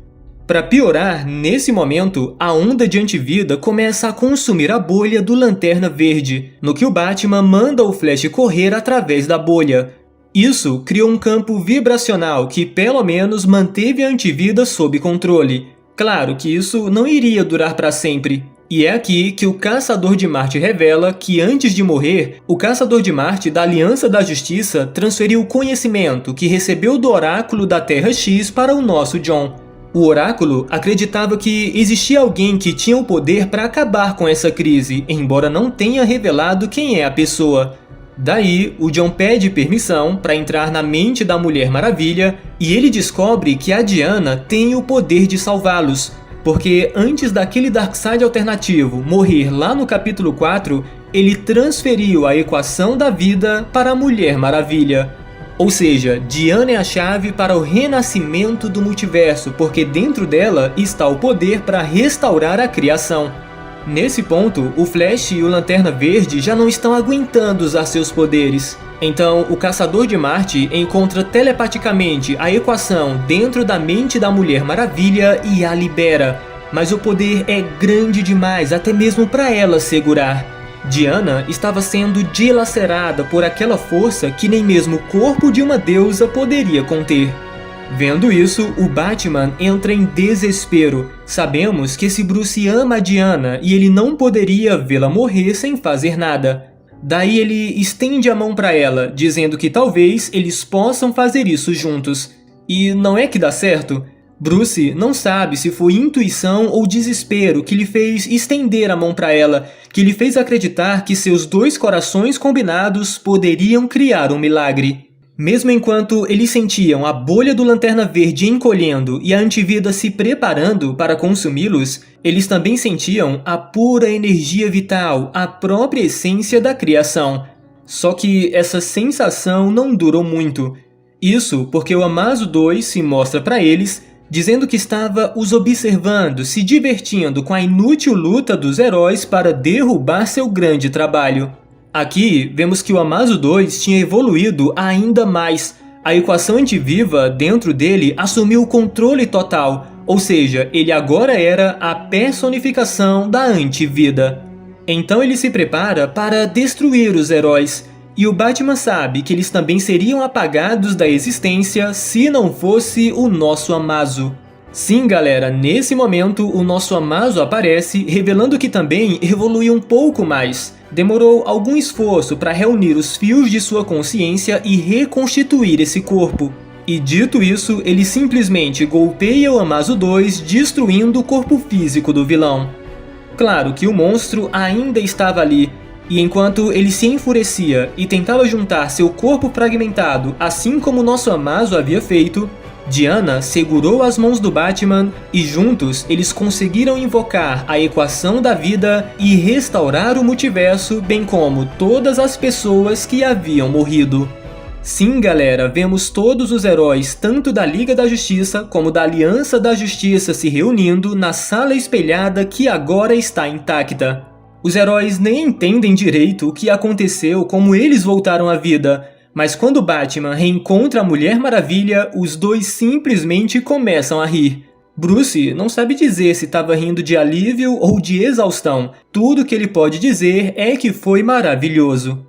Para piorar, nesse momento, a onda de antivida começa a consumir a bolha do Lanterna Verde, no que o Batman manda o Flash correr através da bolha. Isso criou um campo vibracional que pelo menos manteve a antivida sob controle. Claro que isso não iria durar para sempre. E é aqui que o Caçador de Marte revela que antes de morrer, o Caçador de Marte da Aliança da Justiça transferiu o conhecimento que recebeu do Oráculo da Terra X para o nosso John. O Oráculo acreditava que existia alguém que tinha o poder para acabar com essa crise, embora não tenha revelado quem é a pessoa. Daí, o John pede permissão para entrar na mente da Mulher Maravilha e ele descobre que a Diana tem o poder de salvá-los, porque antes daquele Darkseid alternativo morrer lá no capítulo 4, ele transferiu a equação da vida para a Mulher Maravilha. Ou seja, Diana é a chave para o renascimento do multiverso, porque dentro dela está o poder para restaurar a criação. Nesse ponto, o Flash e o Lanterna Verde já não estão aguentando usar seus poderes. Então, o Caçador de Marte encontra telepaticamente a equação dentro da mente da Mulher Maravilha e a libera. Mas o poder é grande demais até mesmo para ela segurar. Diana estava sendo dilacerada por aquela força que nem mesmo o corpo de uma deusa poderia conter. Vendo isso, o Batman entra em desespero. Sabemos que esse Bruce ama a Diana e ele não poderia vê-la morrer sem fazer nada. Daí ele estende a mão para ela, dizendo que talvez eles possam fazer isso juntos. E não é que dá certo? Bruce não sabe se foi intuição ou desespero que lhe fez estender a mão para ela, que lhe fez acreditar que seus dois corações combinados poderiam criar um milagre. Mesmo enquanto eles sentiam a bolha do Lanterna Verde encolhendo e a antivida se preparando para consumi-los, eles também sentiam a pura energia vital, a própria essência da criação. Só que essa sensação não durou muito. Isso porque o Amazo 2 se mostra para eles, dizendo que estava os observando, se divertindo com a inútil luta dos heróis para derrubar seu grande trabalho. Aqui, vemos que o Amazo 2 tinha evoluído ainda mais. A equação antiviva dentro dele assumiu o controle total, ou seja, ele agora era a personificação da antivida. Então ele se prepara para destruir os heróis, e o Batman sabe que eles também seriam apagados da existência se não fosse o nosso Amazo. Sim, galera, nesse momento o nosso Amazo aparece, revelando que também evoluiu um pouco mais. Demorou algum esforço para reunir os fios de sua consciência e reconstituir esse corpo. E dito isso, ele simplesmente golpeia o Amazo 2, destruindo o corpo físico do vilão. Claro que o monstro ainda estava ali, e enquanto ele se enfurecia e tentava juntar seu corpo fragmentado, assim como nosso Amazo havia feito, Diana segurou as mãos do Batman e juntos eles conseguiram invocar a equação da vida e restaurar o multiverso, bem como todas as pessoas que haviam morrido. Sim, galera, vemos todos os heróis, tanto da Liga da Justiça como da Aliança da Justiça, se reunindo na sala espelhada que agora está intacta. Os heróis nem entendem direito o que aconteceu, como eles voltaram à vida, mas quando Batman reencontra a Mulher Maravilha, os dois simplesmente começam a rir. Bruce não sabe dizer se estava rindo de alívio ou de exaustão. Tudo que ele pode dizer é que foi maravilhoso.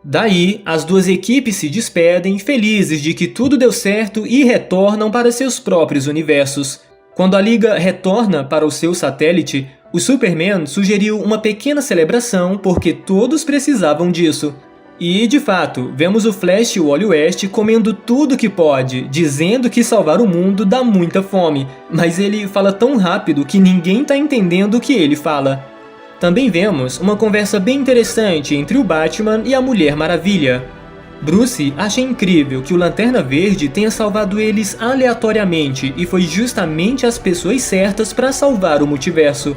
Daí, as duas equipes se despedem, felizes de que tudo deu certo e retornam para seus próprios universos. Quando a Liga retorna para o seu satélite, o Superman sugeriu uma pequena celebração porque todos precisavam disso. E, de fato, vemos o Flash e o Wally West comendo tudo que pode, dizendo que salvar o mundo dá muita fome, mas ele fala tão rápido que ninguém está entendendo o que ele fala. Também vemos uma conversa bem interessante entre o Batman e a Mulher Maravilha. Bruce acha incrível que o Lanterna Verde tenha salvado eles aleatoriamente e foi justamente as pessoas certas para salvar o multiverso.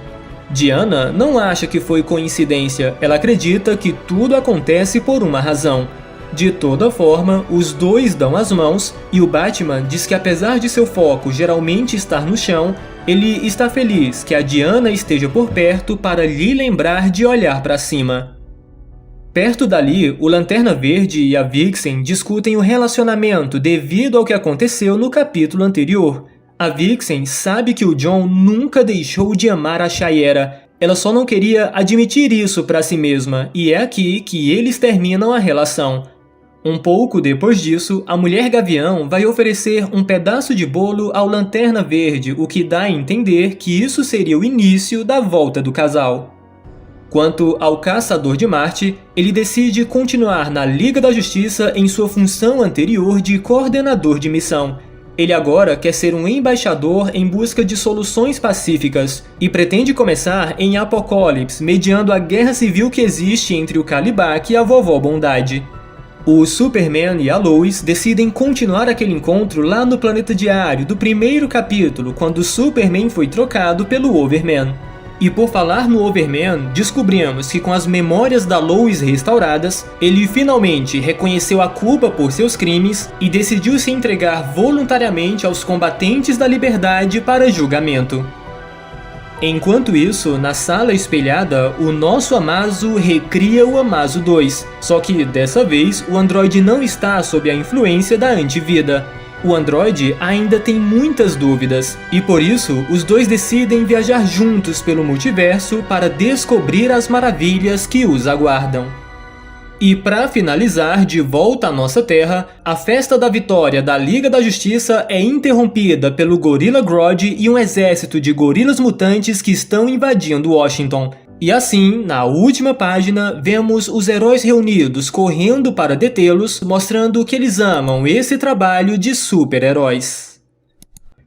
Diana não acha que foi coincidência, ela acredita que tudo acontece por uma razão. De toda forma, os dois dão as mãos e o Batman diz que apesar de seu foco geralmente estar no chão, ele está feliz que a Diana esteja por perto para lhe lembrar de olhar para cima. Perto dali, o Lanterna Verde e a Vixen discutem o relacionamento devido ao que aconteceu no capítulo anterior. A Vixen sabe que o John nunca deixou de amar a Shayera, ela só não queria admitir isso para si mesma, e é aqui que eles terminam a relação. Um pouco depois disso, a Mulher Gavião vai oferecer um pedaço de bolo ao Lanterna Verde, o que dá a entender que isso seria o início da volta do casal. Quanto ao Caçador de Marte, ele decide continuar na Liga da Justiça em sua função anterior de coordenador de missão. Ele agora quer ser um embaixador em busca de soluções pacíficas e pretende começar em Apocalipse, mediando a guerra civil que existe entre o Kalibak e a Vovó Bondade. O Superman e a Lois decidem continuar aquele encontro lá no Planeta Diário do primeiro capítulo, quando o Superman foi trocado pelo Overman. E por falar no Overman, descobrimos que com as memórias da Lois restauradas, ele finalmente reconheceu a culpa por seus crimes e decidiu se entregar voluntariamente aos combatentes da liberdade para julgamento. Enquanto isso, na sala espelhada, o nosso Amazo recria o Amazo 2, só que dessa vez o androide não está sob a influência da antivida. O androide ainda tem muitas dúvidas, e por isso os dois decidem viajar juntos pelo multiverso para descobrir as maravilhas que os aguardam. E para finalizar, de volta à nossa Terra, a festa da vitória da Liga da Justiça é interrompida pelo Gorilla Grodd e um exército de gorilas mutantes que estão invadindo Washington. E assim, na última página, vemos os heróis reunidos correndo para detê-los, mostrando que eles amam esse trabalho de super-heróis.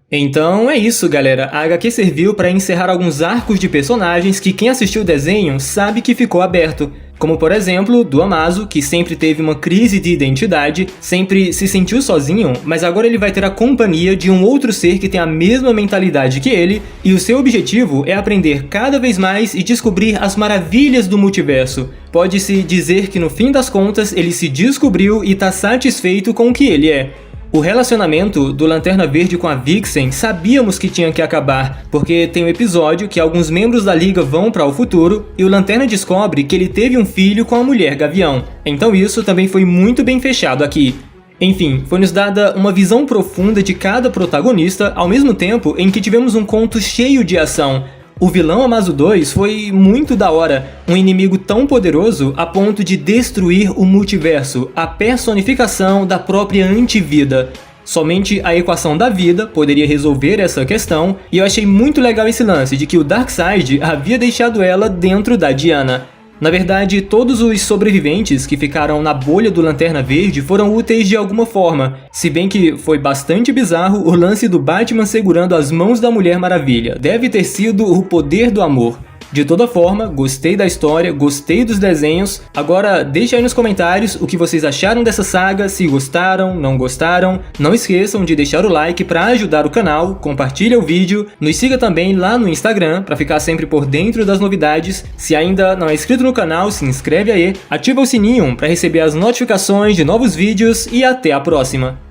Então é isso, galera. A HQ serviu para encerrar alguns arcos de personagens que quem assistiu o desenho sabe que ficou aberto. Como por exemplo, do Amazo, que sempre teve uma crise de identidade, sempre se sentiu sozinho, mas agora ele vai ter a companhia de um outro ser que tem a mesma mentalidade que ele, e o seu objetivo é aprender cada vez mais e descobrir as maravilhas do multiverso. Pode-se dizer que no fim das contas ele se descobriu e tá satisfeito com o que ele é. O relacionamento do Lanterna Verde com a Vixen sabíamos que tinha que acabar, porque tem um episódio que alguns membros da Liga vão para o futuro e o Lanterna descobre que ele teve um filho com a Mulher Gavião. Então isso também foi muito bem fechado aqui. Enfim, foi nos dada uma visão profunda de cada protagonista, ao mesmo tempo em que tivemos um conto cheio de ação. O vilão Amazo 2 foi muito da hora, um inimigo tão poderoso a ponto de destruir o multiverso, a personificação da própria antivida. Somente a equação da vida poderia resolver essa questão, e eu achei muito legal esse lance de que o Darkseid havia deixado ela dentro da Diana. Na verdade, todos os sobreviventes que ficaram na bolha do Lanterna Verde foram úteis de alguma forma, se bem que foi bastante bizarro o lance do Batman segurando as mãos da Mulher Maravilha. Deve ter sido o poder do amor. De toda forma, gostei da história, gostei dos desenhos. Agora deixa aí nos comentários o que vocês acharam dessa saga, se gostaram, não gostaram. Não esqueçam de deixar o like para ajudar o canal, compartilha o vídeo, nos siga também lá no Instagram para ficar sempre por dentro das novidades. Se ainda não é inscrito no canal, se inscreve aí, ativa o sininho para receber as notificações de novos vídeos e até a próxima!